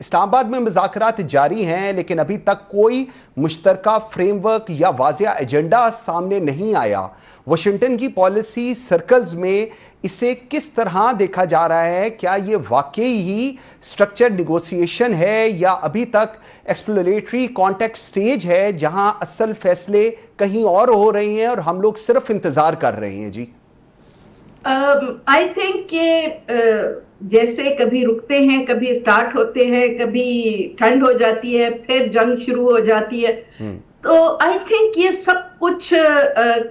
इस्लामाबाद में मुज़ाकरात जारी हैं, लेकिन अभी तक कोई मुश्तरका फ्रेमवर्क या वाज़ेह एजेंडा सामने नहीं आया। वाशिंगटन की पॉलिसी सर्कल्स में इसे किस तरह देखा जा रहा है? क्या ये वाकई ही स्ट्रक्चर्ड निगोसिएशन है या अभी तक एक्सप्लोरेटरी कॉन्टेक्स्ट स्टेज है जहां असल फैसले कहीं और हो रहे हैं और हम लोग सिर्फ इंतजार कर रहे हैं? जी, आई थिंक ये जैसे कभी रुकते हैं, कभी स्टार्ट होते हैं, कभी ठंड हो जाती है, फिर जंग शुरू हो जाती है। तो आई थिंक ये सब कुछ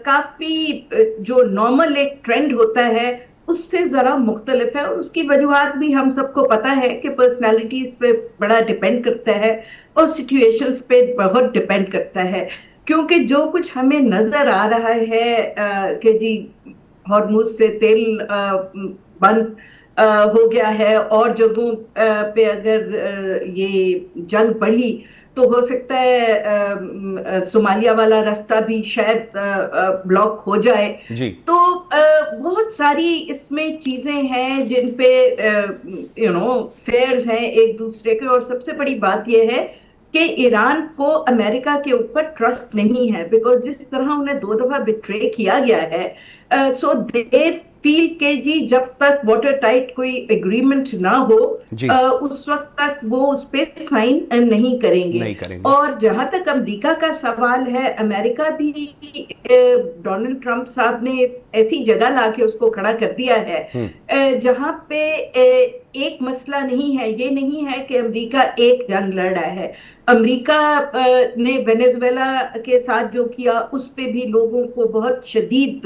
काफी जो नॉर्मल एक ट्रेंड होता है उससे जरा मुख्तलिफ है, और उसकी वजूहत भी हम सबको पता है कि पर्सनालिटीज पे बड़ा डिपेंड करता है और सिचुएशंस पे बहुत डिपेंड करता है। क्योंकि जो कुछ हमें नजर आ रहा है कि जी हॉर्मुज से तेल बंद हो गया है और जगहों पे अगर ये जंग बढ़ी तो हो सकता है सोमालिया वाला रास्ता भी शायद ब्लॉक हो जाए। जी, तो बहुत सारी इसमें चीजें हैं जिन पे फेयर्स हैं एक दूसरे के, और सबसे बड़ी बात यह है कि ईरान को अमेरिका के ऊपर ट्रस्ट नहीं है, बिकॉज जिस तरह उन्हें 2 दफा बिट्रे किया गया है, सो दे फील के जी जब तक वाटर टाइट कोई एग्रीमेंट ना हो उस वक्त तक वो उस पर साइन नहीं करेंगे। और जहां तक अमेरिका का सवाल है, अमेरिका भी डोनाल्ड ट्रंप साहब ने ऐसी जगह लाके उसको खड़ा कर दिया है जहां पे एक मसला नहीं है। ये नहीं है कि अमेरिका एक जंग लड़ रहा है। अमेरिका ने वेनेजुएला के साथ जो किया उस पे भी लोगों को बहुत शदीद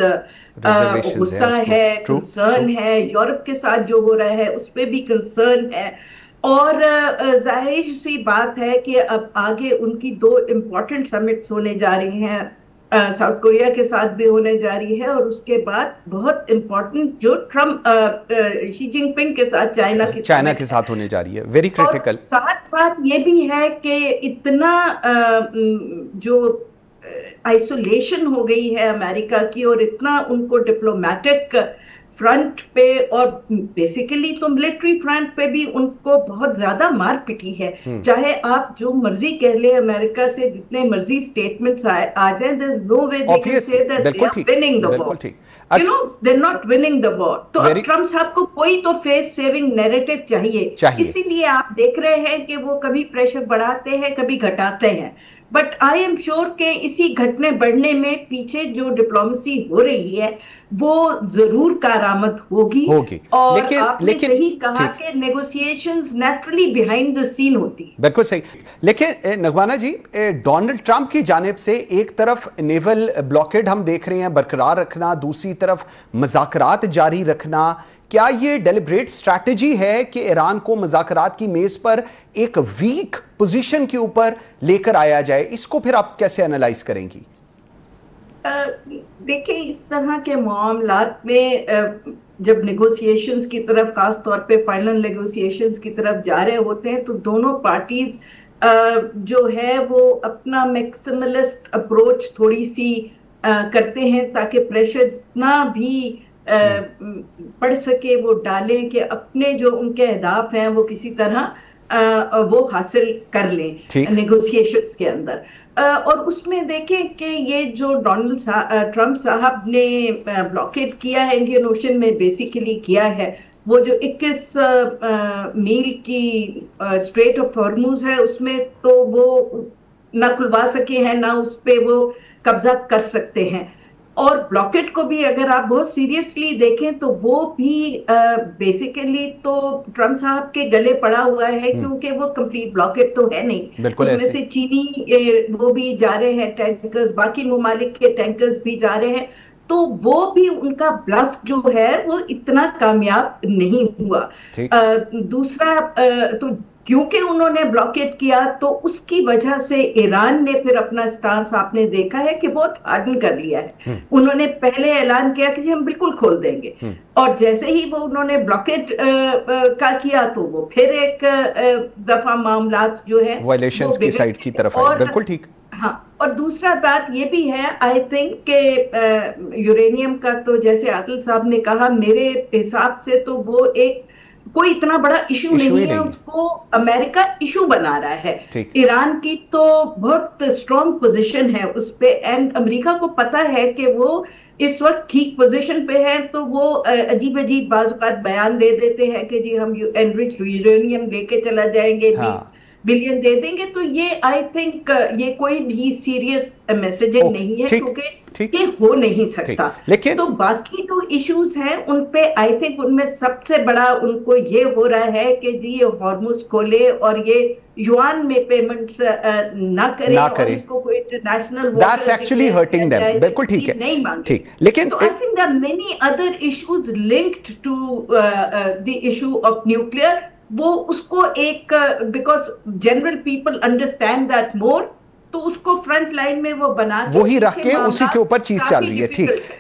गुस्सा है, कंसर्न है। यूरोप के साथ जो हो रहा है उस पे भी कंसर्न है। और जाहिर सी बात है कि अब आगे उनकी 2 इम्पोर्टेंट समिट्स होने जा रही हैं, साउथ कोरिया के साथ भी होने जा रही है, और उसके बाद बहुत इंपॉर्टेंट जो ट्रम्प शी जिनपिंग के साथ चाइना के साथ होने जा रही है, वेरी क्रिटिकल। साथ साथ ये भी है कि इतना जो आइसोलेशन हो गई है अमेरिका की, और इतना उनको डिप्लोमेटिक फ्रंट पे और बेसिकली तो मिलिट्री फ्रंट पे भी उनको बहुत ज्यादा मार पिटी है। चाहे आप जो मर्जी कह ले, अमेरिका से जितने मर्जी स्टेटमेंट्स आ जाए, there is no way they can say that they are winning the war, you know, they are not winning the war. तो अब ट्रम्प साहब को कोई तो फेस सेविंग नैरेटिव चाहिए। इसीलिए आप देख रहे हैं कि वो कभी प्रेशर बढ़ाते हैं, कभी घटाते हैं। बट आई एम श्योर के इसी घटने बढ़ने में पीछे जो डिप्लोमेसी हो रही है वो जरूर कारामद होगी। और आपने सही कहा कि negotiations naturally behind the scene होती। बिल्कुल सही। लेकिन नगवाना जी, डोनाल्ड ट्रंप की जानिब से एक तरफ नेवल ब्लॉकेड हम देख रहे हैं बरकरार रखना, दूसरी तरफ मुज़ाकरात जारी रखना। क्या ये डेलिब्रेट स्ट्रैटेजी है कि ईरान को मुज़ाकरात की मेज पर एक वीक पोजीशन के ऊपर लेकर आया जाए? इसको फिर आप कैसे एनालाइज करेंगी? देखिए, इस तरह के मामलात में जब नेगोशिएशंस की तरफ, खास तौर पे फाइनल नेगोशिएशंस की तरफ जा रहे होते हैं, तो दोनों पार्टीज जो है वो अपना मैक्सिमलिस्ट अप्रोच थोड़ी सी करते हैं ताकि प्रेशर ना भी पढ़ सके, वो डालें कि अपने जो उनके अहदाफ हैं वो किसी तरह वो हासिल कर लें नेगोशिएशंस के अंदर। और उसमें देखें कि ये जो डोनाल्ड ट्रंप साहब ने ब्लॉकेट किया है इंडियन ओशन में, बेसिकली किया है वो जो 21 मील की स्ट्रेट ऑफ हॉर्मुज है, उसमें तो वो ना खुलवा सके हैं ना उस पे वो कब्जा कर सकते हैं। और ब्लॉकेट को भी अगर आप बहुत सीरियसली देखें तो वो भी बेसिकली तो ट्रम्प साहब के गले पड़ा हुआ है, क्योंकि वो कंप्लीट ब्लॉकेट तो है नहीं। उसमें से चीनी वो भी जा रहे हैं टैंकर्स, बाकी ममालिक के टैंकर्स भी जा रहे हैं, तो वो भी उनका ब्लफ जो है वो इतना कामयाब नहीं हुआ। दूसरा तो क्योंकि उन्होंने ब्लॉकेट किया तो उसकी वजह से ईरान ने फिर अपना स्टांस आपने देखा है कि बहुत हार्डन कर लिया है। उन्होंने पहले ऐलान किया कि जी हम बिल्कुल खोल देंगे, और जैसे ही वो उन्होंने ब्लॉकेट का किया तो वो फिर एक दफा मामलात जो है वायलेशंस की साइड की तरफ आए। बिल्कुल ठीक। हाँ, और दूसरा बात ये भी है, आई थिंक के यूरेनियम का तो जैसे आदिल साहब ने कहा, मेरे हिसाब से तो वो एक कोई इतना बड़ा इशू इशू नहीं ही है, नहीं। उसको अमेरिका इशू बना रहा है। ठीक। ईरान की तो बहुत स्ट्रॉन्ग पोजीशन है उस पे, एंड अमेरिका को पता है कि वो इस वक्त ठीक पोजीशन पे है, तो वो अजीब अजीब बाजुकात बयान दे देते हैं कि जी हम एनरिच यूरेनियम लेके चला जाएंगे, हाँ। 20 बिलियन दे देंगे। तो ये आई थिंक ये कोई भी सीरियस मैसेजिंग ओके। नहीं है, ठीक। क्योंकि ठीक। ये हो नहीं ठीक। सकता। लेकिन तो बाकी जो इश्यूज हैं उन पे आई थिंक उनमें सबसे बड़ा उनको ये हो रहा है कि जी ये हॉर्मुज खोले और ये युआन में पेमेंट्स ना करें ना और करें, इसको कोई international that's water actually declare किया हर्टिंग देम। जाए, बिल्कुल ठीक चीज है। नहीं मांगे। ठीक, लेकिन तो I think there are many other issues linked to the issue of nuclear. वो उसको एक, because general people understand that more, तो उसको फ्रंट लाइन में वो बना के वही रख पीछे के उसी मामला के ऊपर चीज चल काफी रही है। ठीक। डिफिकल्ट है।